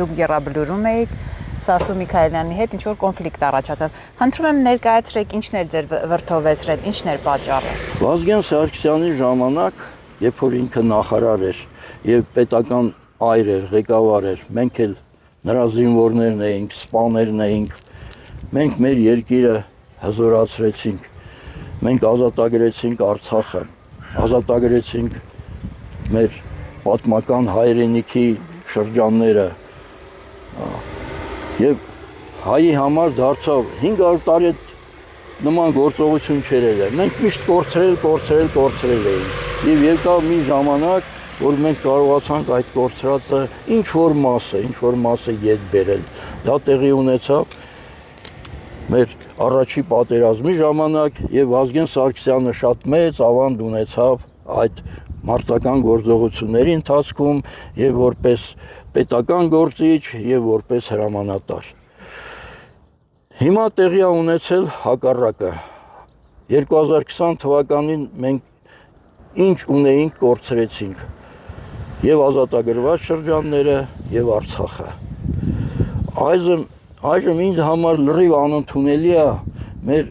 դուք եռաբլուրում էիք Սասուն Միքայելյանի հետ, ինչ որ կոնֆլիկտ առաջացավ։ Խնդրում եմ ներկայացրեք ինչն էր ձեր վրդովեցրել, ինչն էր պատճառը։ Վազգեն Սարգսյանի ժամանակ, երբ որ ինքը նախարար էր եւ պետական այր էր, ղեկավար էր, մենք էլ նրա զինվորներն էինք, սպաներն էինք, մենք մեր երկիրը հզորացրեցինք, մենք ազատագրեցինք Արցախը, ազատագրեցինք մեր պատմական հայրենիքի շրջանները եւ հայի համար դարձավ 500 տարի նման գործողություն չէր եղել։ Մենք միշտ կորցրել էինք։ Եվ եկավ մի ժամանակ, որ մենք կարողացանք այդ կորցրածը ինչ որ մասը ետ բերել։ Դա տեղի ունեցավ մեր առաջի պատերազմի ժամանակ եւ Վազգեն Սարգսյանը շատ մեծ ավանդ ունեցավ այդ մարտական գործողությունների ընթացքում եւ որպես պետական գործիչ եւ որպես հրամանատար։ Հիմա տեղի ունեցել հակառակը։ 2020 թվականին մենք ինչ ունեինք կորցրեցինք եւ ազատագրված շրջանները եւ Արցախը։ Այժմ ինձ համար լրիվ անընդունելի է մեր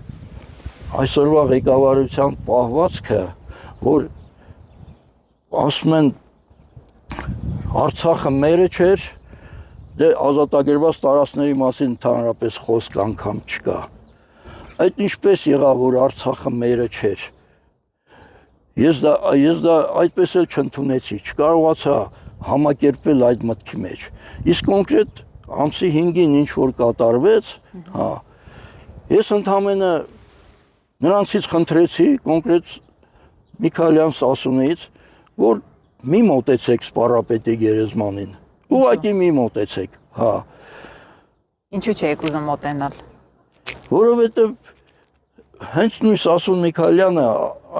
այսօրվա ղեկավարության պահվածքը, որ ասում են Արցախը մերը չէր, դե ազատագրված տարածքների մասին ընդհանրապես խոսք անգամ չկա։ Այդ ինչպես եղավ, որ Արցախը մերը չէր։ Ես դա այդպես էլ չընդունեցի, չկարողացա համակերպել այդ մտքի մեջ։ Իսկ կոնկրետ ամսի 5-ին ինչ որ կատարվեց, ես ընդհանրապես նրանցից խնդրեցի կոնկրետ Միքայելյան Սասունից, որ մի մոտեցեք սպառապետի գերեզմանին։ Ուղղակի մի մոտեցեք, Ինչու՞ չեք ուզում մոտենալ։ Որովհետև հենց նույն Սասուն Միքայելյանը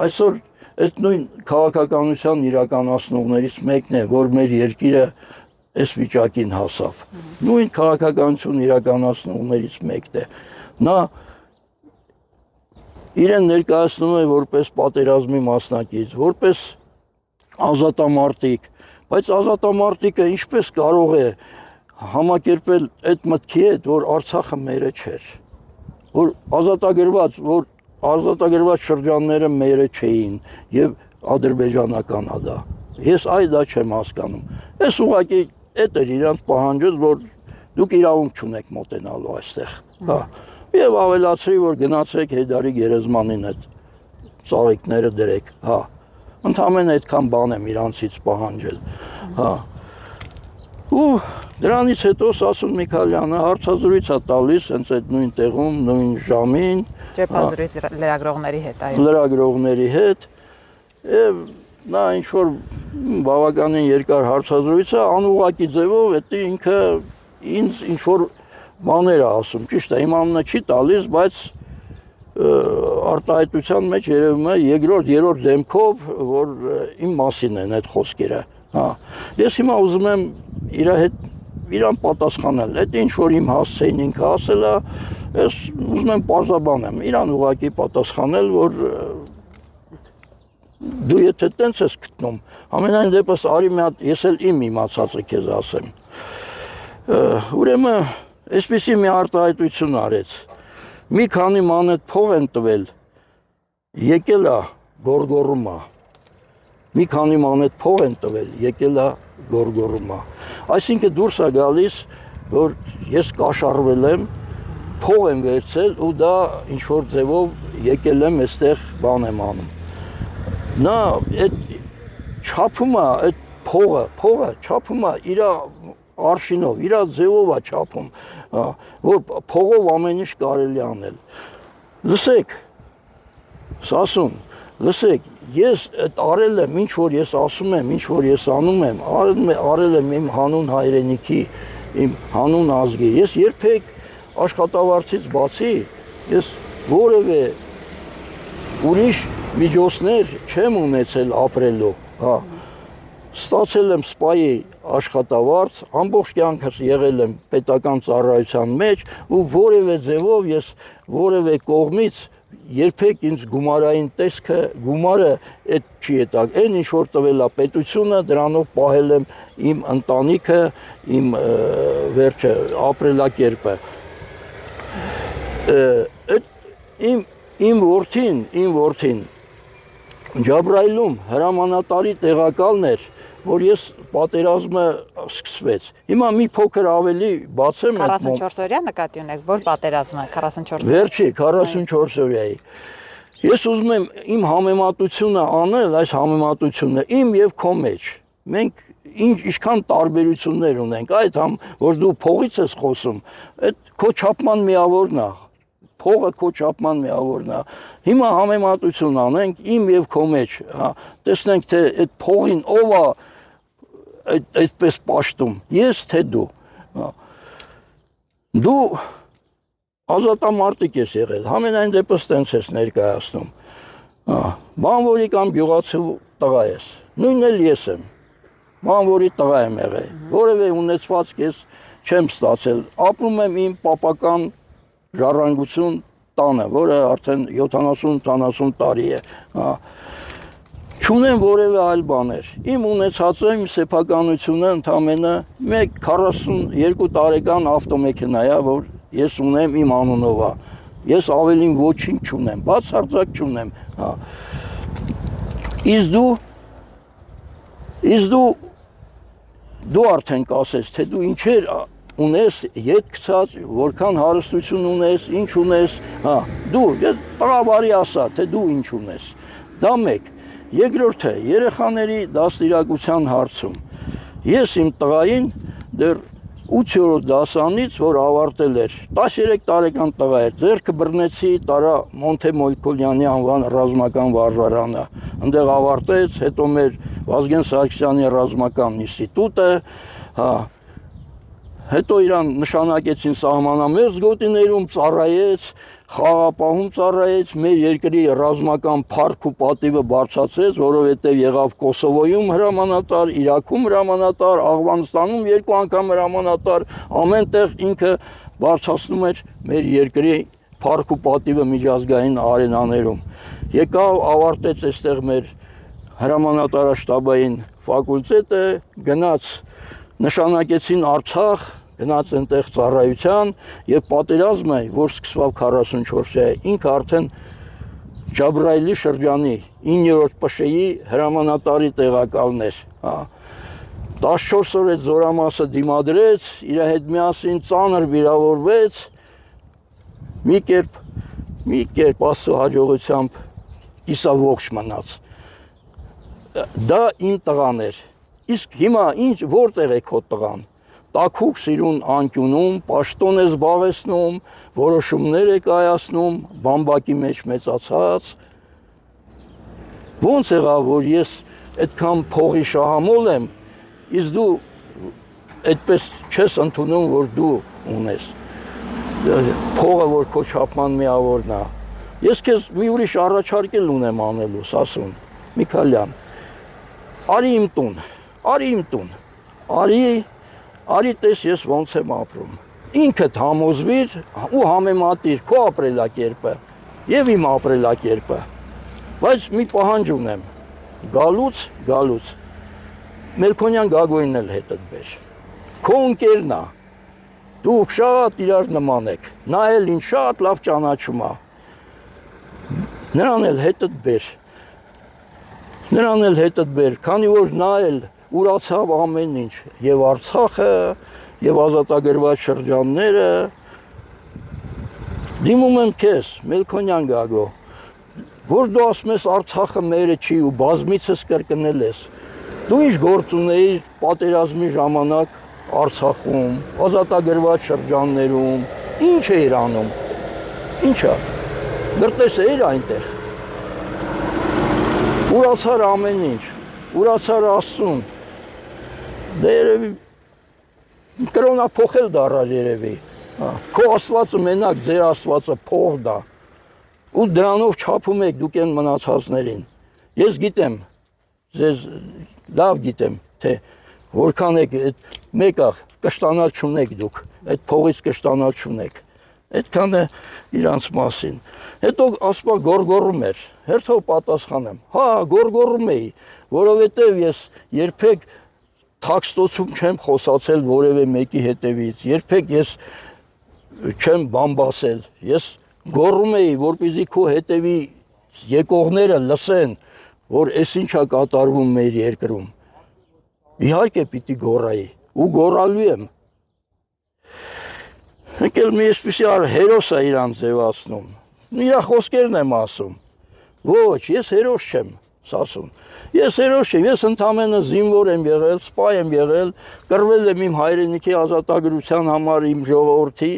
այսօր այդ նույն քաղաքականության իրականացնողներից մեկն է, որ մեր երկիրը այս վիճակին հասավ։ Նույն քաղաքականություն իրականացնողներից մեկն է։ Նա իրեն ներկայացնում է որպես պատերազմի մասնակից, որպես ազատամարտիկ, բայց ազատամարտիկը ինչպես կարող է համակերպել այդ մտքի հետ, որ Արցախը մերը չէր, որ ազատագրված շրջանները մերը չէին եւ ադրբեջանական է դա։ Ես դա չեմ հասկանում։ Ես ուղղակի այդ էր իրանց պահանջը, որ դուք իրավունք չունեք մոտենալու այստեղ, Եվ ավելացրի, որ գնացեք Հեյդարի գերեզմանին այդ ծաղիկները դրեք, Ընդհանրապես այդքան բան եմ իրանցից պահանջել, Ու դրանից հետո Սասուն Միքայելյանը հարցազրույց է տալիս հենց այդ նույն տեղում, նույն ժամին, Ճեպազրույց լրագրողների հետ, այո։ Լրագրողների հետ, եւ նա ինչ որ բավականին երկար հարցազրույց է, անուղղակի ձևով, դա ինքը ինձ ինչ որ բաներ է ասում, ճիշտ է, իմ անունը չի տալիս, բայց արտահայտության մեջ երևում է երրորդ դեմքով, որ իմ մասին են այդ խոսքերը, Ես հիմա ուզում եմ իրան պատասխանել, այդ ինչ որ իմ հասցեին ինքը ասել է, ես ուզում եմ պարզաբանեմ, իրան ուղղակի պատասխանել, որ դու եթե տենց ես գտնում, ամենայն դեպս արի մի հատ, ես էլ իմ իմացածը քեզ ասեմ, ուրեմն այսպիսի մի արտահայտություն արեց, մի քանի մանետ փող են տվել, եկել է գորգոռումա, մի քանի մանետ փող են տվել, եկել է գորգոռումա, այսինքն դուրս է գալիս, որ ես կաշառվել եմ, փող եմ վերցել ու դա ինչ որ ձևով եկել եմ այստեղ բան եմ անում, նա այդ չափում է, այդ փողը չափում է իր արշինով, իր ձևով է չափում, որ փողով ամեն ինչ կարելի անել, լսեք, Սասուն, լսեք, ես այդ արել եմ, ինչ որ ես ասում եմ, ինչ որ ես անում եմ, արել եմ իմ հանուն հայրենիքի, իմ հանուն ազգի, ես երբեք աշխատավարձից բացի, ես որևէ ուրիշ միջոցներ չեմ ունեցել ապրելու, ստացել եմ սպայի աշխատավարձ, ամբողջ կյանքս եղել եմ պետական ծառայության մեջ ու որևէ ձևով ես որևէ կողմից երբեք ինձ գումարային տեսքը, գումարը այդ չի ետակ, այն ինչ որ տվել է պետությունը, դրանով պահել եմ իմ ընտանիքը, իմ վերջը ապրելակերպը։ Իմ որդին Ջաբրայիլում հրամանատարի տեղակալն էր, որ ես պատերազմը սկսվեց։ Հիմա մի փոքր ավելի բացեմ 44 օրյա նկատի ունեք, որ պատերազմը 44 Վերջի 44 օրյայի։ Ես ուզում եմ իմ համեմատությունը անել, այս համեմատությունը իմ եւ քո մեջ։ Մենք ինչքան տարբերություններ ունենք, որ դու փողից ես խոսում, այդ քո չափման միավորն է։ Փողը քո չափման միավորն է։ Հիմա համեմատություն անենք իմ եւ քո մեջ, հա, տեսնենք թե այդ փողին ով է այդպես պաշտում, ես թե դու։ Դու ազատամարտիկ ես եղել, համենայն դեպս տենց ես ներկայացնում։ Բանվորի կամ գյուղացու տղա ես, նույնն էլ ես եմ, բանվորի տղա եմ եղել, որևէ ունեցվածք ես չեմ ստացել, ապրում եմ իմ պապական ժառանգություն տանը, որը արդեն 70-80 տարի է, չունեմ որևէ այլ բաներ, իմ ունեցածը, իմ սեփականությունը ընդամենը 42 տարեկան ավտոմեքենա է, որ ես ունեմ իմ անունով է, ես ավելին ոչինչ չունեմ, բացարձակ չունեմ, իսկ դու արդեն կասես, թե դու ինչեր ունես, ետ գցած, որքան հարստություն ունես, ինչ ունես, դու տղավարի ասա, թե դու ինչ ունես, դա մեկ, երկրորդը երեխաների դաստիարակության հարցում, ես իմ տղային դեռ 8-րդ դասանից, որ ավարտել էր, 13 տարեկան տղա էր, ձեռքը բռնեցի, տարա Մոնթե Մոլքոլյանի անվան ռազմական վարժարանը, ընդեղ ավարտեց, հետո մեր Վազգեն Սարգսյանի ռազմական ինստիտուտը, հետո իրան նշանակեցին սահմանամերձ գոտիներում, ծառայեց, խաղապահում ծառայեց, մեր երկրի ռազմական փառք ու պատիվը բարձրացրեց, որովհետև եղավ Կոսովոյում հրամանատար, Իրաքում հրամանատար, Աֆղանստանում 2 անգամ հրամանատար, ամենտեղ ինքը բարձրացնում էր մեր երկրի փառք ու պատիվը միջազգային արենաներում։ Եկավ, ավարտեց այստեղ մեր հրամանատարաշտաբային ֆակուլտետը, գնաց նշանակեցին Արցախ, գնաց այնտեղ ծառայության եւ պատերազմը, որ սկսվավ 44-ը, ինքը արդեն Ջաբրայիլի շրջանի 9-րդ ՊՇ-ի հրամանատարի տեղակալն էր, 14 օր այդ զորամասը դիմադրեց, իր հետ միասին ծանր վիրավորվեց, մի կերպ Աստծո հաջողությամբ կիսավողջ մնաց։ Դա իմ տղան էր, իսկ հիմա որտեղ է քո տղան։ Տաքուկ սիրուն անկյունում, պաշտոն է զբաղեցնում, որոշումներ է կայացնում, բամբակի մեջ մեծացած։ Ոնց եղավ, որ ես այդքան փողի շահամոլ եմ, իսկ դու այդպես չես ընդունում, որ դու ունես։ Փողը, որ քո չափման միավորն է։ Ես քեզ մի ուրիշ առաջարկել ունեմ անելու, Սասուն Միքալյան։ Արի իմ տուն, արի տես ես ոնց եմ ապրում, ինքդ համոզվիր ու համեմատիր քո ապրելակերպը և իմ ապրելակերպը, բայց մի պահանջ ունեմ, գալուց, Մելքոնյան Գագոյնն էլ հետդ բեր, քո ընկերն է, դուք շատ իրար նման եք, նա էլ ինձ շատ լավ ճանաչում է, նրան էլ հետդ բեր, քանի որ նա էլ ուրացավ ամեն ինչ, և Արցախը, և ազատագրված շրջանները, դիմում եմ քեզ, Մելքոնյան Գագո, որ դու ասում ես Արցախը մերը չի ու բազմիցս կրկնել ես, դու ինչ գործ ունեիր պատերազմի ժամանակ Արցախում, ազատագրված շրջաններում, ինչ էիր անում, ինչա, գրտես էիր այնտեղ, ուրացար ամեն ինչ, ուրացար Աստծուն, դե երևի կրոնա փոխել դառար երևի, քո Աստվածը մենակ, ձեր Աստվածը փողն է, ու դրանով չափում եք դուք են մնացածներին, ես գիտեմ, ձեզ լավ գիտեմ, թե որքան եք մեկը կշտանալ չունեք դուք, այդ փողից կշտանալ չունեք, Այդքան է իրանց մասին։ Հետո ասպա գորգորում էր, հերթով պատասխանեմ, հա գորգորում էի, որովհետև ես երբեք թաքստոցում չեմ խոսացել որևէ մեկի հետևից, երբեք ես չեմ բամբասել, ես գոռում էի, որպեսզի քո հետևի եկողները լսեն, որ էս ինչա կատարվում մեր երկրում։ Իհարկե պիտի գոռայի ու գոռալու եմ։ Եկել մի այսպիսի հերոս է իրան ձևացնում։ Իրա խոսքերն եմ ասում։ Ոչ, ես հերոս չեմ, ասում։ Ես հերոս չեմ, ես ընդամենը զինվոր եմ եղել, սպա եմ եղել, կռվել եմ իմ հայրենիքի ազատագրության համար իմ ժողովրդի,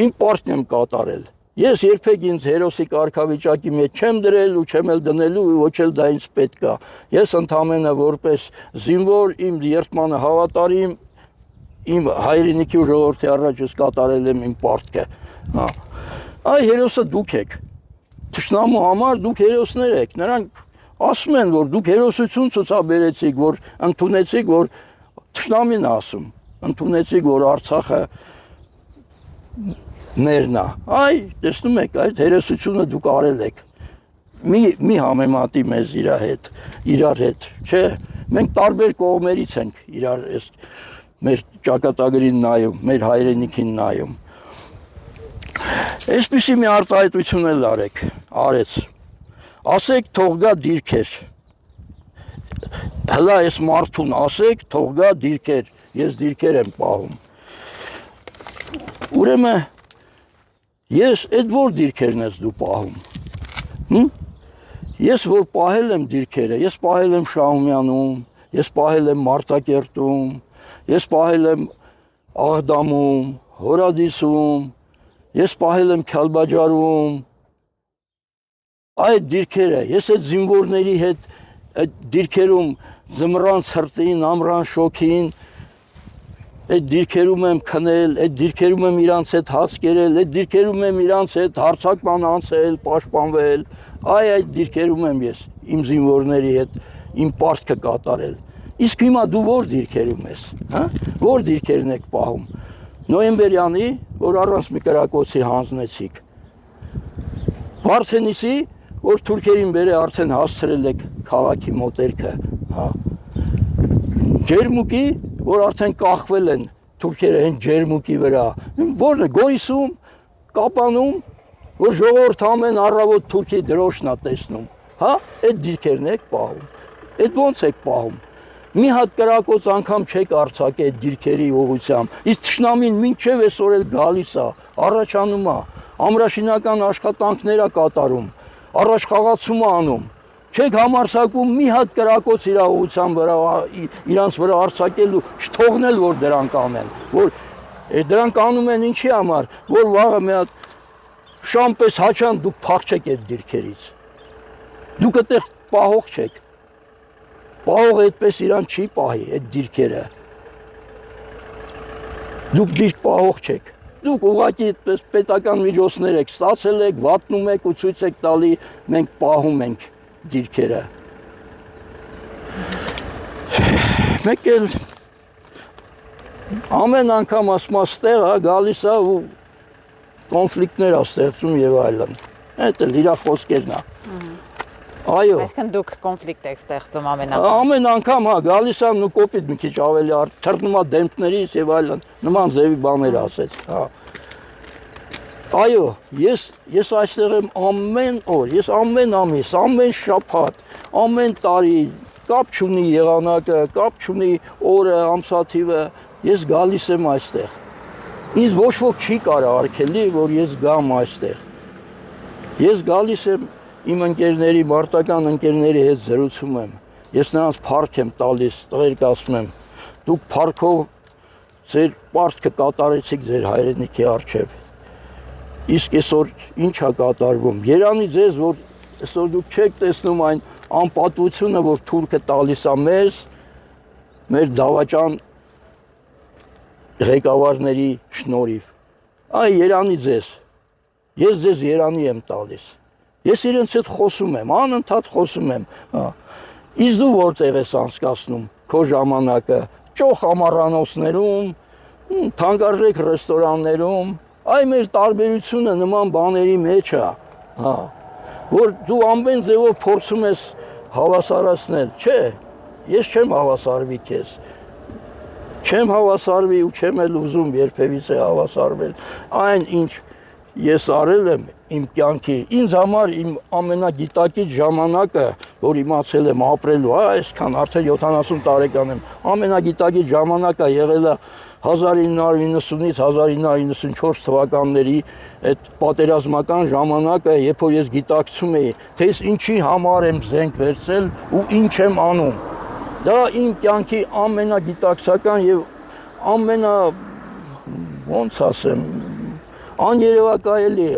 իմ պարտքն եմ կատարել։ Ես երբեք ինձ հերոսի կարգավիճակի մեջ չեմ դրել ու չեմ էլ դնելու ու ոչ էլ դա ինձ պետք է։ Ես ընդամենը որպես զինվոր իմ երդմանը հավատարիմ իմ հայրենիքի ու ժողովրդի առաջ ես կատարել եմ իմ պարտքը։ Այ հերոսը դուք եք։ Թշնամու համար դուք հերոսներ եք։ Նրանք ասում են, որ դուք հերոսություն ցուցաբերեցիք, որ ընդունեցիք, որ թշնամին ասում, ընդունեցիք, որ Արցախը մերն է։ Այ տեսնում եք, այդ հերոսությունը դուք արել եք։ Մի համեմատի մեզ իրար հետ, չէ։ Մենք տարբեր կողմերից ենք իրար մեր ճակատագրին նայում, մեր հայրենիքին նայում։ Այսպիսի մի արտահայտություն էլ արեց։ Ասեք թող գա դիրքեր։ Հլա այս մարդուն ասեք թող գա դիրքեր, ես դիրքեր եմ պահում։ Ուրեմն ես այդ որ դիրքերն ես դու պահում։ Ես որ պահել եմ դիրքերը, ես պահել եմ Շահումյանում, ես պահել եմ Մարտակերտում, ես պահել եմ Աղդամում, Հորադիսում, ես պահել եմ Քյալբաջարում։ Այդ դիրքերը, ես այդ զինվորների հետ այդ դիրքերում զմռան ցրտին, ամռան շոքին, այդ դիրքերում եմ քնել, այդ դիրքերում եմ իրանց հետ հաց կերել, այդ դիրքերում եմ իրանց հետ հարցակման անցել, պաշտպանվել, այդ դիրքերում եմ ես իմ զինվորների հետ իմ պարտքը կատարել։ Իսկ հիմա դու որ դիրքերում ես, հա? Որ դիրքերն եք պահում։ Նոյեմբերյանի, որ առանց մի կրակոցի հանձնեցիք։ Վարդենիսի, որ թուրքերին բերե արդեն հասցրել եք քաղաքի մոտերքը, հա։ Ջերմուկի, որ արդեն կախվել են թուրքերը հենց Ջերմուկի վրա։ Որն է Գորիսում, Կապանում, որ ժողովուրդ ամեն առավոտ թուրքի դրոշն է տեսնում, հա, այդ դիրքերն եք պահում։ Այդ ո՞նց եք պահում։ Մի հատ կրակոց անգամ չեք արձակել այդ դիրքերի ուղղությամբ։ Իսկ թշնամին մինչև այսօր էլ գալիս է, առաջանում է, ամրաշինական աշխատանքներ է կատարում, առաջխաղացում է անում։ Չեք համարձակվում մի հատ կրակոց իր ուղղության վրա իրանց վրա արձակել ու չթողնել, որ դրանք անեն, որ դրանք անում են ինչի համար, որ վաղը մի հատ շամպես հաչան դուք փախչեք այդ դիրքերից։ Դուք այդտեղ պահող չեք։ Պահող այդպես իրան չի պահի այդ դիրքերը։ Դուք դիրք պահող չեք։ Դուք ուղղակի այդպես պետական միջոցներ եք ստացել եք, վատնում եք ու ցույց եք տալի, մենք պահում ենք դիրքերը։ Մեկ էլ ամեն անգամ ասում ստեղ է գալիս է ու կոնֆլիկտներ է ստեղծում եւ այլն։ Այդ էլ իր խոսքերն է։ Այո։ Այսինքն դուք կոնֆլիկտ եք ստեղծում ամեն անգամ։ Ամեն անգամ հա գալիս եմ ու կոպիտ մի քիչ ավելի թռնում է դեմքներից եւ այլն, նման ձևի բաներ ասեց, հա։ Այո, ես այստեղ եմ ամեն օր, ես ամեն ամիս, ամեն շաբաթ, ամեն տարի, կապ չունի եղանակը, կապ չունի օրը, ամսաթիվը, ես գալիս եմ այստեղ։ Ինձ ոչ ոք չի կարող արգելի, որ ես գամ այստեղ։ Ես գալիս եմ իմ ընկերների, մարտական ընկերների հետ զրուցում եմ։ Ես նրանց փառք եմ տալիս, տղերք ասում եմ, դուք փառքով ձեր պարտքը կատարեցիք ձեր հայրենիքի առջև։ Իսկ այսօր ինչ է կատարվում։ Երանի ձեզ, որ այսօր դուք չեք տեսնում այն անպատվությունը, որ թուրքը տալիս է մեզ, մեր դավաճան ղեկավարների շնորհիվ։ Այ երանի ձեզ։ Ես ձեզ երանի եմ տալիս։ Ես իրենց հետ խոսում եմ, անընդհատ խոսում եմ։ Իսկ դու որտեղ ես անցկացնում քո ժամանակը, ճոխ ամառանոցներում, թանկարժեք ռեստորաններում, Այ մեր տարբերությունը նման բաների մեջ է, հա, որ դու ամեն ձևով փորձում ես հավասարացնել, չէ, ես չեմ հավասարվի քեզ, չեմ հավասարվի ու չեմ էլ ուզում երբևիցե հավասարվել, այն ինչ ես արել եմ իմ կյանքի, ինձ համար իմ ամենագիտակից ժամանակը, որ իմացել եմ ապրելու, այսքան արդեն 70 տարեկան եմ, ամենագիտակից ժամանակը եղել է 1990-ից 1994 թվականների այդ պատերազմական ժամանակը, երբ որ ես գիտակցում էի, թե ես ինչի համար եմ զենք վերցրել ու ինչ եմ անում։ Դա իմ կյանքի ամենագիտակցական եւ ոնց ասեմ, աներևակայելի,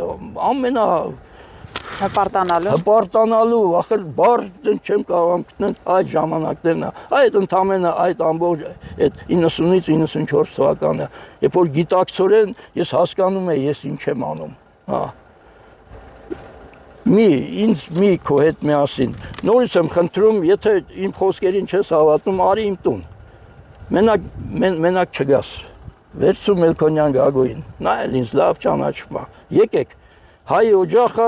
հպարտանալու, ախր բառ չեմ կարող գտնել այդ ժամանակներն է, այդ ընդամենը այդ ամբողջ այդ 90-ից 94 թվականը, երբ որ գիտակցորեն ես հասկանում եմ ես ինչ եմ անում, հա։ Մի քո հետ միասին, նորից եմ խնդրում, եթե իմ խոսքերին չես հավատում, արի իմ տուն, մենակ չգաս, վերցու Մելքոնյան Գագոյին, նա էլ ինձ լավ ճանաչում է, եկեք, հայ օջախը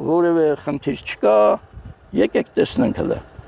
որևէ խնդիր չկա, եկեք տեսնենք հլը։